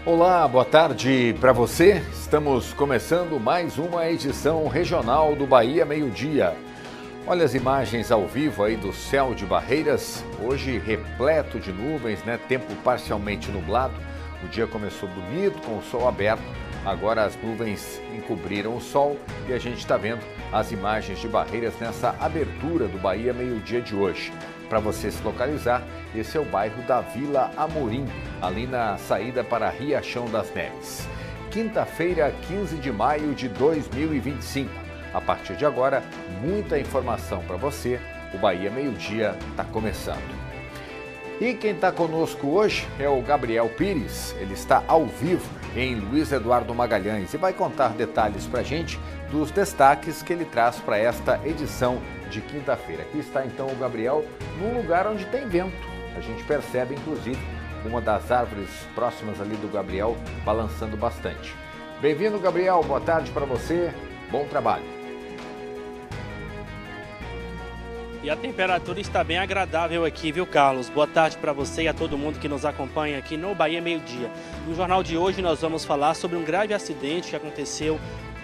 Olá, boa tarde para você. Estamos começando mais uma edição regional do Bahia Meio-Dia. Olha as imagens ao vivo aí do céu de Barreiras, hoje repleto de nuvens, né? Tempo parcialmente nublado. O dia começou bonito, com o sol aberto. Agora as nuvens encobriram o sol e a gente está vendo as imagens de Barreiras nessa abertura do Bahia Meio-Dia de hoje. Para você se localizar, esse é o bairro da Vila Amorim, ali na saída para Riachão das Neves. Quinta-feira, 15 de maio de 2025. A partir de agora, muita informação para você. O Bahia Meio-Dia está começando. E quem está conosco hoje é o Gabriel Pires. Ele está ao vivo em Luiz Eduardo Magalhães e vai contar detalhes para a gente dos destaques que ele traz para esta edição de quinta-feira. Aqui está então o Gabriel, num lugar onde tem vento. A gente percebe, inclusive, uma das árvores próximas ali do Gabriel balançando bastante. Bem-vindo, Gabriel. Boa tarde para você. Bom trabalho. E a temperatura está bem agradável aqui, viu, Carlos? Boa tarde para você e a todo mundo que nos acompanha aqui no Bahia Meio-Dia. No jornal de hoje nós vamos falar sobre um grave acidente que aconteceu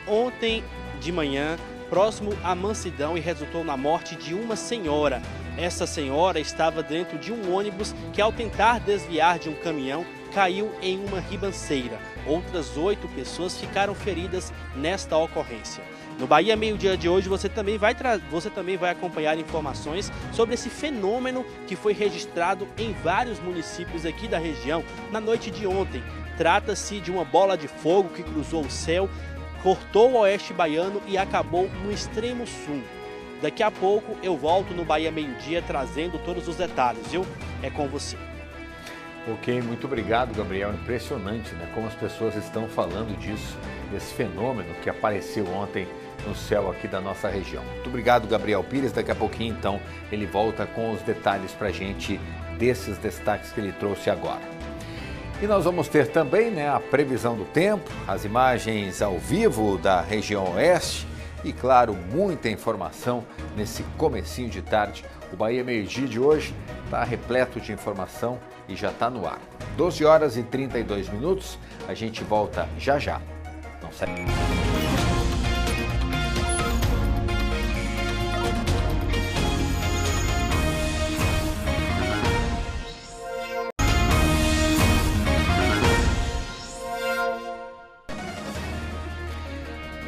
ontem de manhã, próximo à Mansidão, e resultou na morte de uma senhora. Essa senhora estava dentro de um ônibus que, ao tentar desviar de um caminhão, caiu em uma ribanceira. Outras 8 pessoas ficaram feridas nesta ocorrência. No Bahia Meio-Dia de hoje você também vai acompanhar informações sobre esse fenômeno que foi registrado em vários municípios aqui da região na noite de ontem. Trata-se de uma bola de fogo que cruzou o céu, cortou o oeste baiano e acabou no extremo sul. Daqui a pouco eu volto no Bahia Meio-Dia trazendo todos os detalhes, viu? É com você. Ok, muito obrigado, Gabriel. Impressionante, né? Como as pessoas estão falando disso, desse fenômeno que apareceu ontem no céu aqui da nossa região. Muito obrigado, Gabriel Pires. Daqui a pouquinho, então, ele volta com os detalhes para a gente desses destaques que ele trouxe agora. E nós vamos ter também, né, a previsão do tempo, as imagens ao vivo da região oeste e, claro, muita informação nesse comecinho de tarde. O Bahia Meio-Dia de hoje está repleto de informação e já está no ar. 12 horas e 32 minutos, a gente volta já já. Não sai.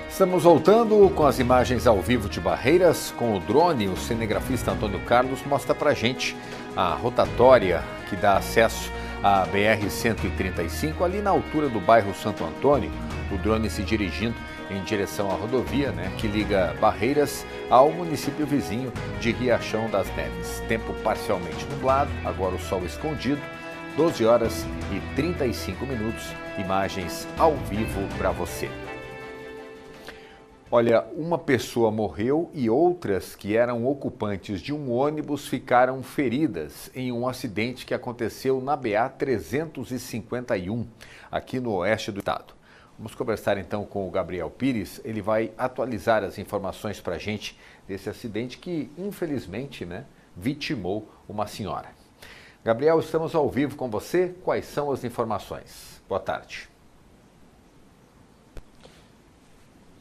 Estamos voltando com as imagens ao vivo de Barreiras, com o drone. O cinegrafista Antônio Carlos mostra pra gente a rotatória que dá acesso à BR-135, ali na altura do bairro Santo Antônio. O drone se dirigindo em direção à rodovia, né, que liga Barreiras ao município vizinho de Riachão das Neves. Tempo parcialmente nublado, agora o sol escondido, 12 horas e 35 minutos, imagens ao vivo para você. Olha, uma pessoa morreu e outras que eram ocupantes de um ônibus ficaram feridas em um acidente que aconteceu na BA-351, aqui no oeste do estado. Vamos conversar então com o Gabriel Pires, ele vai atualizar as informações para a gente desse acidente que, infelizmente, né, vitimou uma senhora. Gabriel, estamos ao vivo com você, quais são as informações? Boa tarde.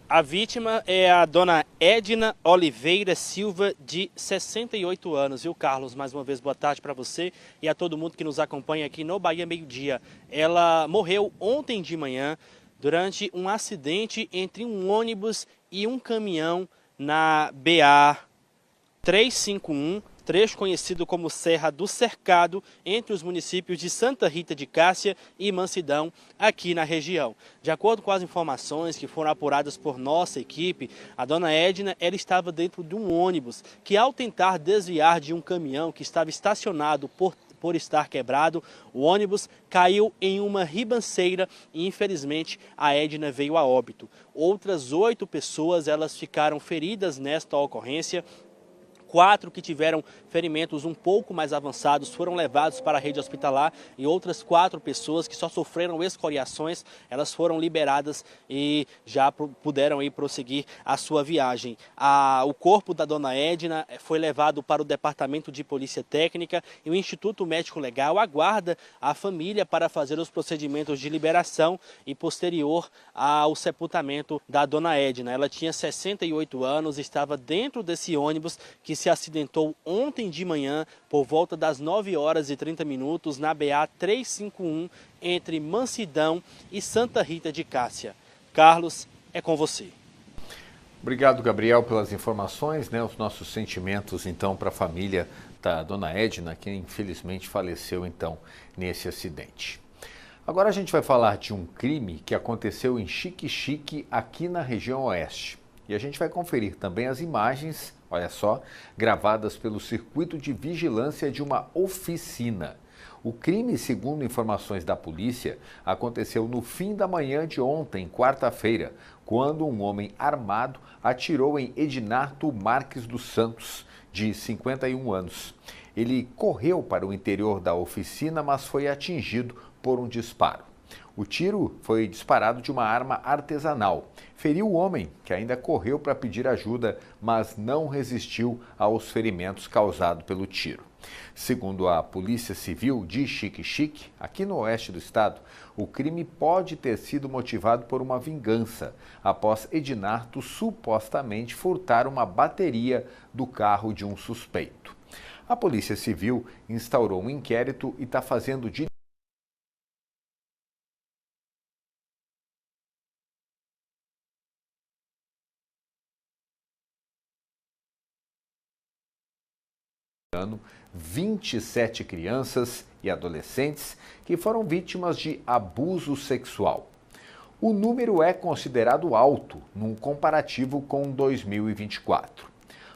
A vítima é a dona Edna Oliveira Silva, de 68 anos, viu, Carlos? Mais uma vez, boa tarde para você e a todo mundo que nos acompanha aqui no Bahia Meio-Dia. Ela morreu ontem de manhã durante um acidente entre um ônibus e um caminhão na BA-351, trecho conhecido como Serra do Cercado, entre os municípios de Santa Rita de Cássia e Mansidão, aqui na região. De acordo com as informações que foram apuradas por nossa equipe, a dona Edna, ela estava dentro de um ônibus que, ao tentar desviar de um caminhão que estava estacionado por estar quebrado, o ônibus caiu em uma ribanceira e, infelizmente, a Edna veio a óbito. Outras 8 pessoas, elas ficaram feridas nesta ocorrência. 4 que tiveram ferimentos um pouco mais avançados foram levados para a rede hospitalar e outras 4 pessoas que só sofreram escoriações, elas foram liberadas e já puderam ir prosseguir a sua viagem. O corpo da dona Edna foi levado para o Departamento de Polícia Técnica e o Instituto Médico Legal aguarda a família para fazer os procedimentos de liberação e posterior ao sepultamento da dona Edna. Ela tinha 68 anos, estava dentro desse ônibus que se acidentou ontem de manhã por volta das 9h30 na BA 351 entre Mansidão e Santa Rita de Cássia. Carlos, é com você. Obrigado, Gabriel, pelas informações, né? Os nossos sentimentos, então, para a família da dona Edna, que infelizmente faleceu, então, nesse acidente. Agora a gente vai falar de um crime que aconteceu em Xique-Xique, aqui na região oeste. E a gente vai conferir também as imagens, olha só, gravadas pelo circuito de vigilância de uma oficina. O crime, segundo informações da polícia, aconteceu no fim da manhã de ontem, quarta-feira, quando um homem armado atirou em Ednardo Marques dos Santos, de 51 anos. Ele correu para o interior da oficina, mas foi atingido por um disparo. O tiro foi disparado de uma arma artesanal. Feriu o homem, que ainda correu para pedir ajuda, mas não resistiu aos ferimentos causados pelo tiro. Segundo a Polícia Civil de Xique-Xique, aqui no oeste do estado, o crime pode ter sido motivado por uma vingança, após Ednardo supostamente furtar uma bateria do carro de um suspeito. A Polícia Civil instaurou um inquérito e está fazendo ano 27 crianças e adolescentes que foram vítimas de abuso sexual. O número é considerado alto num comparativo com 2024.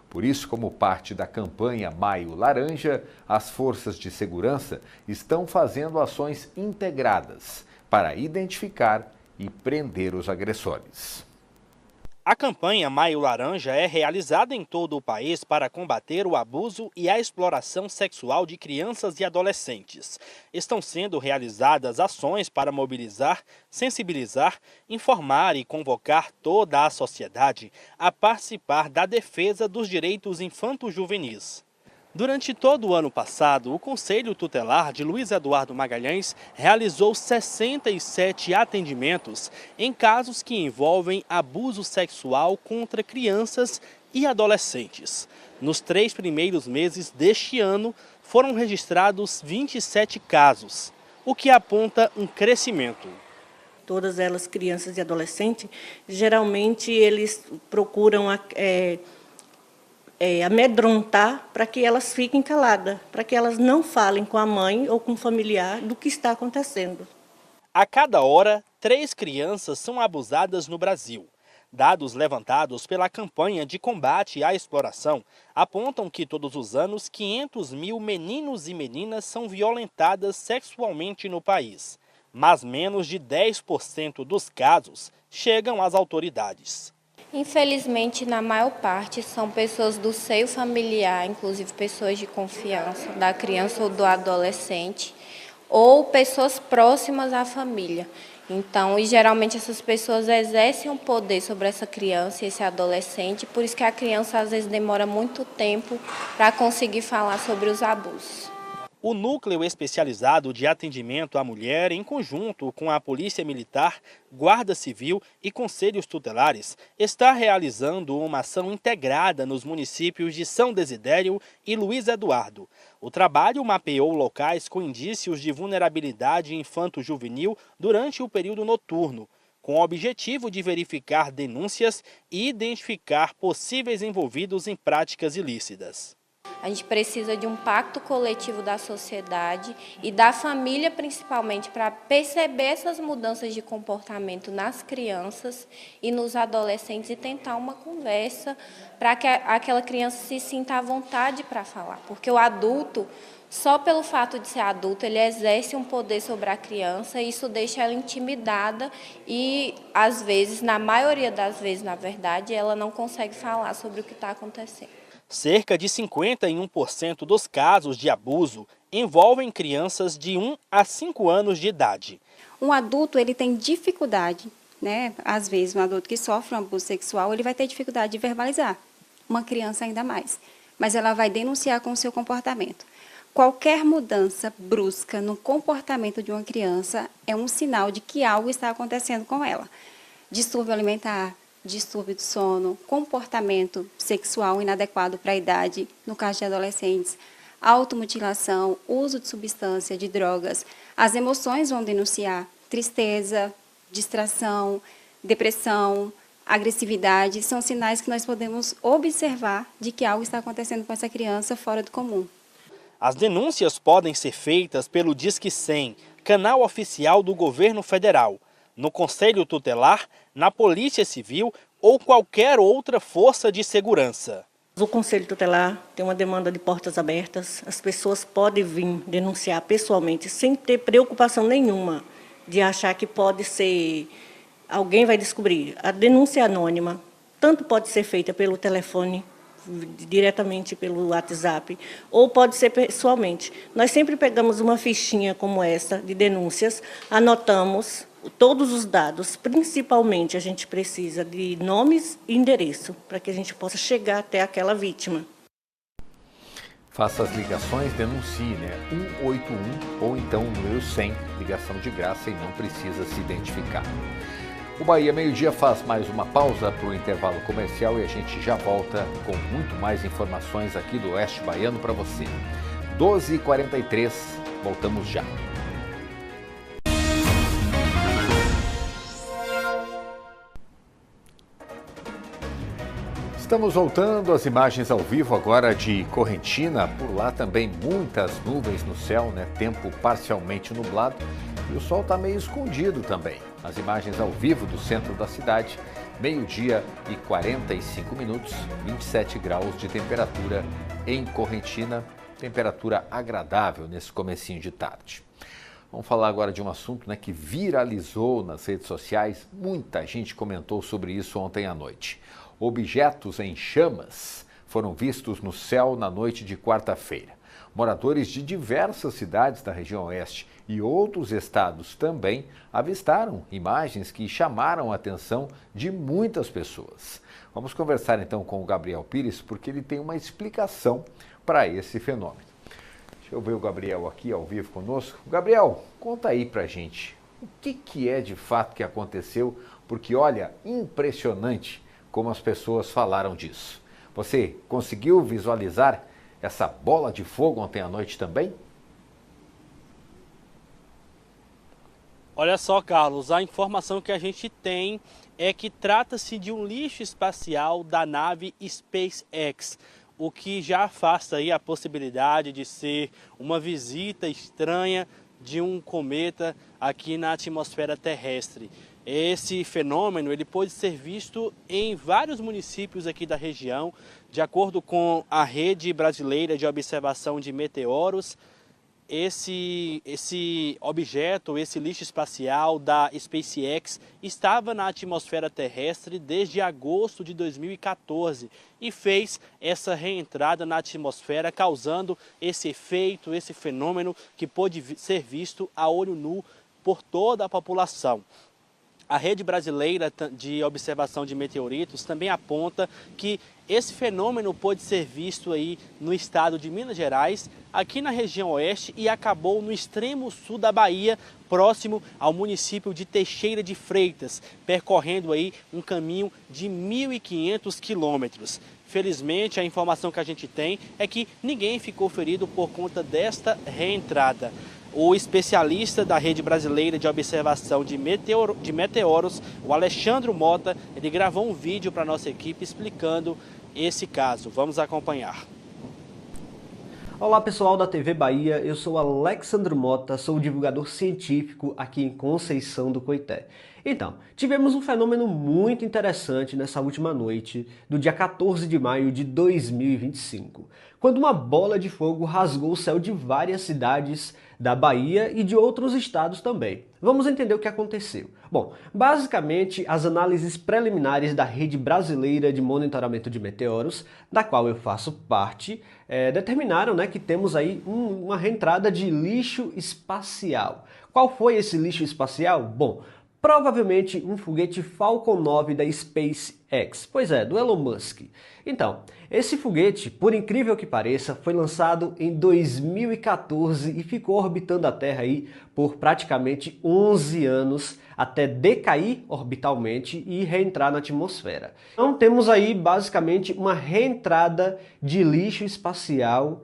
Por isso, como parte da campanha Maio Laranja, as forças de segurança estão fazendo ações integradas para identificar e prender os agressores. A campanha Maio Laranja é realizada em todo o país para combater o abuso e a exploração sexual de crianças e adolescentes. Estão sendo realizadas ações para mobilizar, sensibilizar, informar e convocar toda a sociedade a participar da defesa dos direitos infanto-juvenis. Durante todo o ano passado, o Conselho Tutelar de Luiz Eduardo Magalhães realizou 67 atendimentos em casos que envolvem abuso sexual contra crianças e adolescentes. Nos 3 primeiros meses deste ano, foram registrados 27 casos, o que aponta um crescimento. Todas elas, crianças e adolescentes, geralmente eles procuram amedrontar para que elas fiquem caladas, para que elas não falem com a mãe ou com o familiar do que está acontecendo. A cada hora, 3 crianças são abusadas no Brasil. Dados levantados pela campanha de combate à exploração apontam que todos os anos 500 mil meninos e meninas são violentadas sexualmente no país, mas menos de 10% dos casos chegam às autoridades. Infelizmente, na maior parte, são pessoas do seio familiar, inclusive pessoas de confiança da criança ou do adolescente, ou pessoas próximas à família. Então, e geralmente essas pessoas exercem um poder sobre essa criança e esse adolescente, por isso que a criança às vezes demora muito tempo para conseguir falar sobre os abusos. O Núcleo Especializado de Atendimento à Mulher, em conjunto com a Polícia Militar, Guarda Civil e Conselhos Tutelares, está realizando uma ação integrada nos municípios de São Desidério e Luiz Eduardo. O trabalho mapeou locais com indícios de vulnerabilidade infanto-juvenil durante o período noturno, com o objetivo de verificar denúncias e identificar possíveis envolvidos em práticas ilícitas. A gente precisa de um pacto coletivo da sociedade e da família, principalmente, para perceber essas mudanças de comportamento nas crianças e nos adolescentes e tentar uma conversa para que aquela criança se sinta à vontade para falar. Porque o adulto, só pelo fato de ser adulto, ele exerce um poder sobre a criança e isso deixa ela intimidada e, às vezes, na maioria das vezes, na verdade, ela não consegue falar sobre o que está acontecendo. Cerca de 51% dos casos de abuso envolvem crianças de 1 a 5 anos de idade. Um adulto ele tem dificuldade, né? Às vezes um adulto que sofre um abuso sexual, ele vai ter dificuldade de verbalizar. Uma criança ainda mais. Mas ela vai denunciar com o seu comportamento. Qualquer mudança brusca no comportamento de uma criança é um sinal de que algo está acontecendo com ela. Distúrbio alimentar, distúrbio do sono, comportamento sexual inadequado para a idade, no caso de adolescentes, automutilação, uso de substância, de drogas. As emoções vão denunciar tristeza, distração, depressão, agressividade, são sinais que nós podemos observar de que algo está acontecendo com essa criança fora do comum. As denúncias podem ser feitas pelo Disque 100, canal oficial do governo federal, no Conselho Tutelar, na Polícia Civil ou qualquer outra força de segurança. O Conselho Tutelar tem uma demanda de portas abertas, as pessoas podem vir denunciar pessoalmente sem ter preocupação nenhuma de achar que pode ser, alguém vai descobrir. A denúncia anônima tanto pode ser feita pelo telefone, diretamente pelo WhatsApp, ou pode ser pessoalmente. Nós sempre pegamos uma fichinha como essa de denúncias, anotamos todos os dados, principalmente a gente precisa de nomes e endereço, para que a gente possa chegar até aquela vítima. Faça as ligações, denuncie, 181 ou então o número 100, ligação de graça e não precisa se identificar. O Bahia Meio Dia faz mais uma pausa para o intervalo comercial e a gente já volta com muito mais informações aqui do Oeste Baiano para você. 12h43, voltamos já. Estamos voltando às imagens ao vivo agora de Correntina. Por lá também muitas nuvens no céu, tempo parcialmente nublado e o sol está meio escondido também. As imagens ao vivo do centro da cidade, meio-dia e 45 minutos, 27 graus de temperatura em Correntina, temperatura agradável nesse comecinho de tarde. Vamos falar agora de um assunto que viralizou nas redes sociais, muita gente comentou sobre isso ontem à noite. Objetos em chamas foram vistos no céu na noite de quarta-feira. Moradores de diversas cidades da região oeste e outros estados também avistaram imagens que chamaram a atenção de muitas pessoas. Vamos conversar então com o Gabriel Pires, porque ele tem uma explicação para esse fenômeno. Deixa eu ver o Gabriel aqui ao vivo conosco. Gabriel, conta aí pra gente, o que é de fato que aconteceu? Porque olha, impressionante como as pessoas falaram disso. Você conseguiu visualizar essa bola de fogo ontem à noite também? Olha só, Carlos, a informação que a gente tem é que trata-se de um lixo espacial da nave SpaceX, o que já afasta aí a possibilidade de ser uma visita estranha de um cometa aqui na atmosfera terrestre. Esse fenômeno ele pode ser visto em vários municípios aqui da região, de acordo com a Rede Brasileira de Observação de Meteoros. Esse objeto, esse lixo espacial da SpaceX estava na atmosfera terrestre desde agosto de 2014 e fez essa reentrada na atmosfera, causando esse efeito, esse fenômeno que pôde ser visto a olho nu por toda a população. A Rede Brasileira de Observação de Meteoritos também aponta que esse fenômeno pode ser visto aí no estado de Minas Gerais, aqui na região oeste e acabou no extremo sul da Bahia, próximo ao município de Teixeira de Freitas, percorrendo aí um caminho de 1.500 quilômetros. Felizmente, a informação que a gente tem é que ninguém ficou ferido por conta desta reentrada. O especialista da Rede Brasileira de Observação de Meteoros, o Alexandre Mota, ele gravou um vídeo para a nossa equipe explicando esse caso. Vamos acompanhar. Olá pessoal da TV Bahia, eu sou Alexandre Mota, sou divulgador científico aqui em Conceição do Coité. Então, tivemos um fenômeno muito interessante nessa última noite do dia 14 de maio de 2025, quando uma bola de fogo rasgou o céu de várias cidades da Bahia e de outros estados também. Vamos entender o que aconteceu. Bom, basicamente as análises preliminares da Rede Brasileira de Monitoramento de Meteoros, da qual eu faço parte, determinaram, que temos aí uma reentrada de lixo espacial. Qual foi esse lixo espacial? Bom, provavelmente um foguete Falcon 9 da SpaceX, pois é, do Elon Musk. Então, esse foguete, por incrível que pareça, foi lançado em 2014 e ficou orbitando a Terra aí por praticamente 11 anos, até decair orbitalmente e reentrar na atmosfera. Então temos aí basicamente uma reentrada de lixo espacial.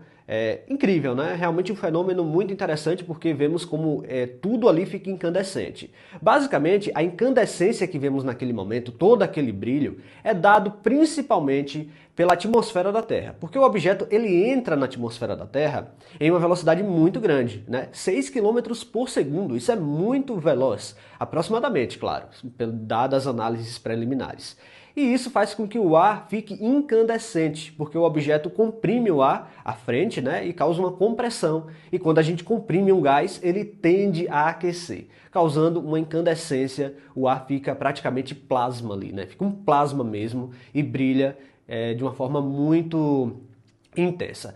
Incrível, né? Realmente um fenômeno muito interessante, porque vemos como tudo ali fica incandescente. Basicamente, a incandescência que vemos naquele momento, todo aquele brilho, é dado principalmente pela atmosfera da Terra, porque o objeto ele entra na atmosfera da Terra em uma velocidade muito grande, 6 km por segundo, isso é muito veloz, aproximadamente, claro, dadas as análises preliminares. E isso faz com que o ar fique incandescente, porque o objeto comprime o ar à frente, e causa uma compressão. E quando a gente comprime um gás, ele tende a aquecer, causando uma incandescência. O ar fica praticamente plasma ali, fica um plasma mesmo e brilha de uma forma muito intensa.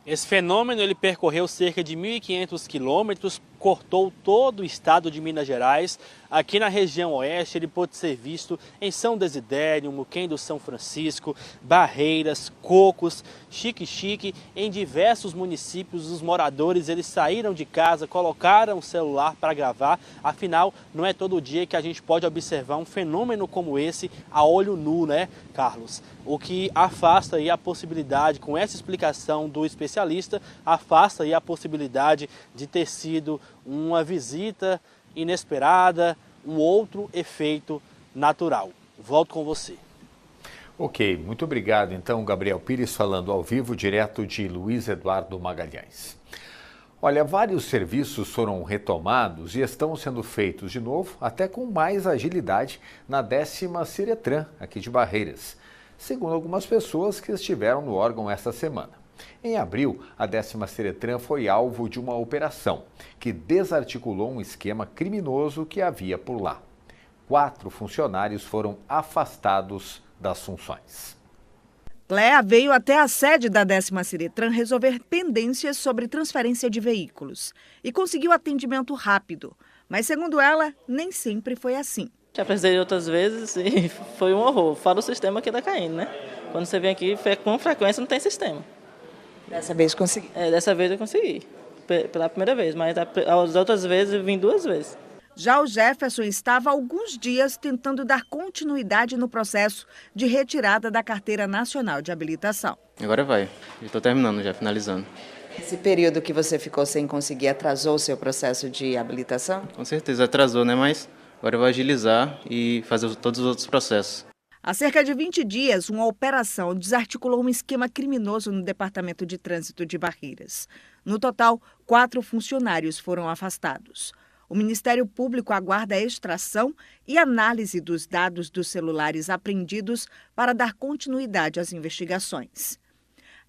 Esse fenômeno ele percorreu cerca de 1.500 quilômetros, cortou todo o estado de Minas Gerais. Aqui na região oeste ele pôde ser visto em São Desidério, Muquem do São Francisco, Barreiras, Cocos, Xique-Xique. Em diversos municípios os moradores eles saíram de casa, colocaram o celular para gravar. Afinal, não é todo dia que a gente pode observar um fenômeno como esse a olho nu, Carlos? O que afasta aí a possibilidade, com essa explicação do especialista, afasta aí a possibilidade de ter sido uma visita inesperada, um outro efeito natural. Volto com você. Ok, muito obrigado. Então, Gabriel Pires falando ao vivo, direto de Luiz Eduardo Magalhães. Olha, vários serviços foram retomados e estão sendo feitos de novo, até com mais agilidade, na 10ª Ciretran, aqui de Barreiras, segundo algumas pessoas que estiveram no órgão esta semana. Em abril, a 10ª Ciretran foi alvo de uma operação que desarticulou um esquema criminoso que havia por lá. 4 funcionários foram afastados das funções. Cléa veio até a sede da 10ª Ciretran resolver pendências sobre transferência de veículos e conseguiu atendimento rápido. Mas, segundo ela, nem sempre foi assim. Já precisei outras vezes e foi um horror, fora o sistema que está caindo, Quando você vem aqui, com frequência não tem sistema. Dessa vez consegui? Dessa vez eu consegui, pela primeira vez, mas as outras vezes eu vim 2 vezes. Já o Jefferson estava há alguns dias tentando dar continuidade no processo de retirada da Carteira Nacional de Habilitação. Agora vai, estou terminando já, finalizando. Esse período que você ficou sem conseguir atrasou o seu processo de habilitação? Com certeza atrasou, mas agora eu vou agilizar e fazer todos os outros processos. Há cerca de 20 dias, uma operação desarticulou um esquema criminoso no Departamento de Trânsito de Barreiras. No total, 4 funcionários foram afastados. O Ministério Público aguarda a extração e análise dos dados dos celulares apreendidos para dar continuidade às investigações.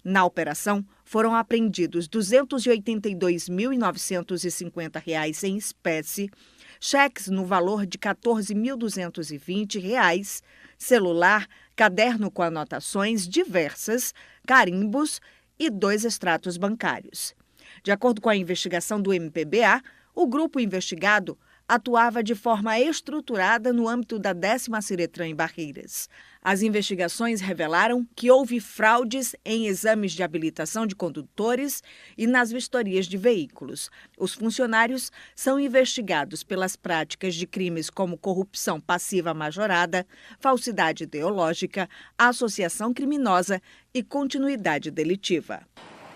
Na operação, foram apreendidos R$ 282.950 em espécie, cheques no valor de R$ 14.220, celular, caderno com anotações diversas, carimbos e 2 extratos bancários. De acordo com a investigação do MPBA, o grupo investigado atuava de forma estruturada no âmbito da 10ª Ciretran em Barreiras. As investigações revelaram que houve fraudes em exames de habilitação de condutores e nas vistorias de veículos. Os funcionários são investigados pelas práticas de crimes como corrupção passiva majorada, falsidade ideológica, associação criminosa e continuidade delitiva.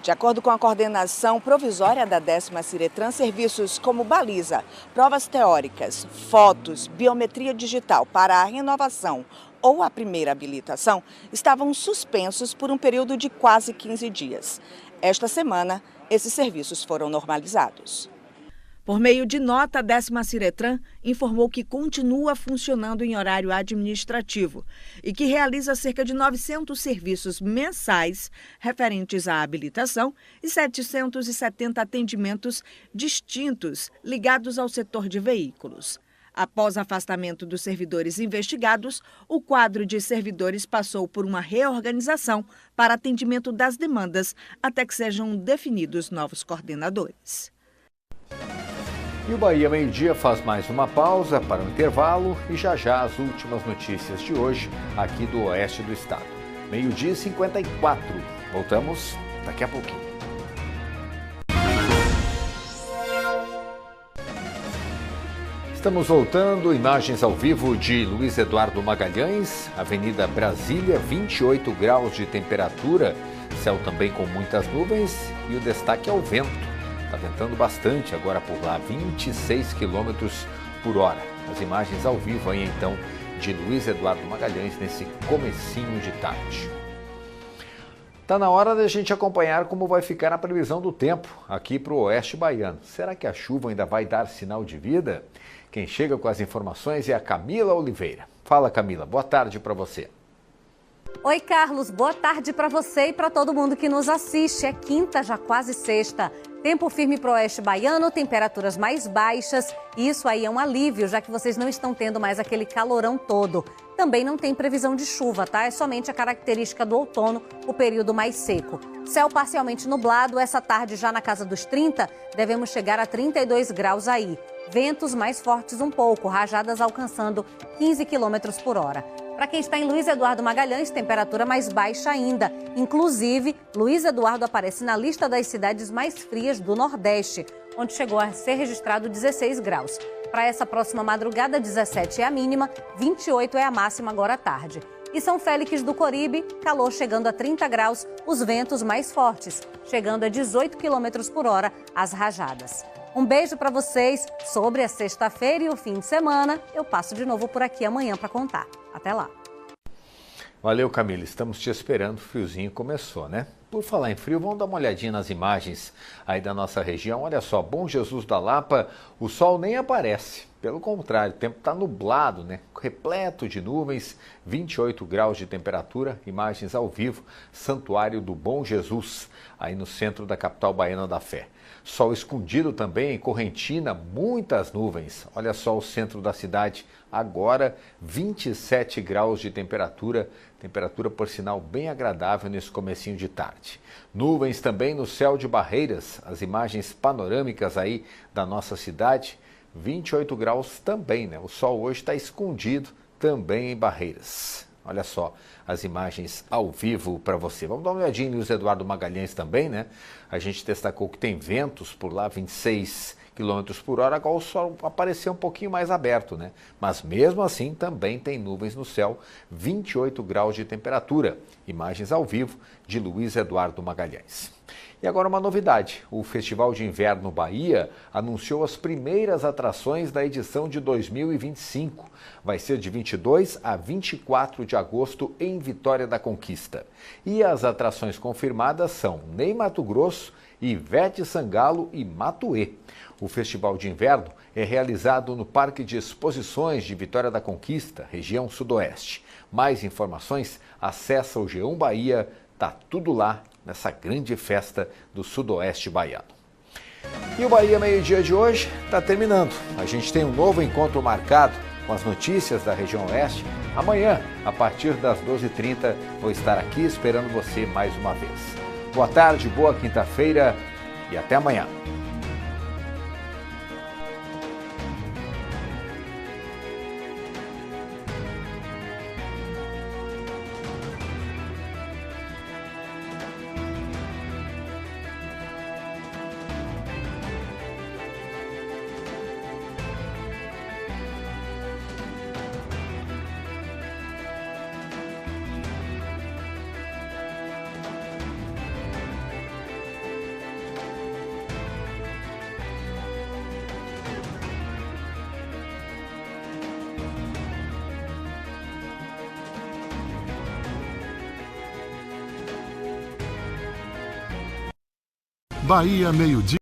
De acordo com a coordenação provisória da 10ª Ciretran, serviços como baliza, provas teóricas, fotos, biometria digital para a renovação ou a primeira habilitação estavam suspensos por um período de quase 15 dias. Esta semana, esses serviços foram normalizados. Por meio de nota, a 10ª Ciretran informou que continua funcionando em horário administrativo e que realiza cerca de 900 serviços mensais referentes à habilitação e 770 atendimentos distintos ligados ao setor de veículos. Após afastamento dos servidores investigados, o quadro de servidores passou por uma reorganização para atendimento das demandas até que sejam definidos novos coordenadores. E o Bahia Meio Dia faz mais uma pausa para o intervalo e já as últimas notícias de hoje aqui do oeste do estado. 12h54. Voltamos daqui a pouquinho. Estamos voltando, imagens ao vivo de Luiz Eduardo Magalhães, Avenida Brasília, 28 graus de temperatura, céu também com muitas nuvens e o destaque é o vento. Está ventando bastante agora por lá, 26 km por hora. As imagens ao vivo aí então de Luiz Eduardo Magalhães nesse comecinho de tarde. Está na hora da gente acompanhar como vai ficar a previsão do tempo aqui para o oeste baiano. Será que a chuva ainda vai dar sinal de vida? Quem chega com as informações é a Camila Oliveira. Fala, Camila, boa tarde para você. Oi, Carlos, boa tarde para você e para todo mundo que nos assiste. É quinta, já quase sexta. Tempo firme para o oeste baiano, temperaturas mais baixas. E isso aí é um alívio, já que vocês não estão tendo mais aquele calorão todo. Também não tem previsão de chuva, tá? É somente a característica do outono, o período mais seco. Céu parcialmente nublado, essa tarde já na casa dos 30, devemos chegar a 32 graus aí. Ventos mais fortes um pouco, rajadas alcançando 15 km por hora. Para quem está em Luiz Eduardo Magalhães, temperatura mais baixa ainda. Inclusive, Luiz Eduardo aparece na lista das cidades mais frias do Nordeste, onde chegou a ser registrado 16 graus. Para essa próxima madrugada, 17 é a mínima, 28 é a máxima agora à tarde. E São Félix do Coribe, calor chegando a 30 graus, os ventos mais fortes, chegando a 18 km por hora as rajadas. Um beijo para vocês. Sobre a sexta-feira e o fim de semana, eu passo de novo por aqui amanhã para contar. Até lá. Valeu, Camila. Estamos te esperando. O friozinho começou, né? Por falar em frio, vamos dar uma olhadinha nas imagens aí da nossa região. Olha só, Bom Jesus da Lapa, o sol nem aparece. Pelo contrário, o tempo está nublado, né? Repleto de nuvens, 28 graus de temperatura. Imagens ao vivo, Santuário do Bom Jesus, aí no centro da capital baiana da Fé. Sol escondido também em Correntina, muitas nuvens. Olha só o centro da cidade, agora 27 graus de temperatura. Temperatura, por sinal, bem agradável nesse comecinho de tarde. Nuvens também no céu de Barreiras, as imagens panorâmicas aí da nossa cidade. 28 graus também, né? O sol hoje está escondido também em Barreiras. Olha só as imagens ao vivo para você. Vamos dar uma olhadinha em Luiz Eduardo Magalhães também, né? A gente destacou que tem ventos por lá, 26 km por hora, agora o sol apareceu um pouquinho mais aberto, né? Mas mesmo assim também tem nuvens no céu, 28 graus de temperatura. Imagens ao vivo de Luiz Eduardo Magalhães. E agora uma novidade, o Festival de Inverno Bahia anunciou as primeiras atrações da edição de 2025. Vai ser de 22 a 24 de agosto em Vitória da Conquista. E as atrações confirmadas são Ney Matogrosso, Ivete Sangalo e Matuê. O Festival de Inverno é realizado no Parque de Exposições de Vitória da Conquista, região sudoeste. Mais informações, acessa o G1 Bahia, tá tudo lá nessa grande festa do sudoeste baiano. E o Bahia Meio Dia de hoje está terminando. A gente tem um novo encontro marcado com as notícias da região oeste. Amanhã, a partir das 12h30, vou estar aqui esperando você mais uma vez. Boa tarde, boa quinta-feira e até amanhã. Bahia Meio Dia.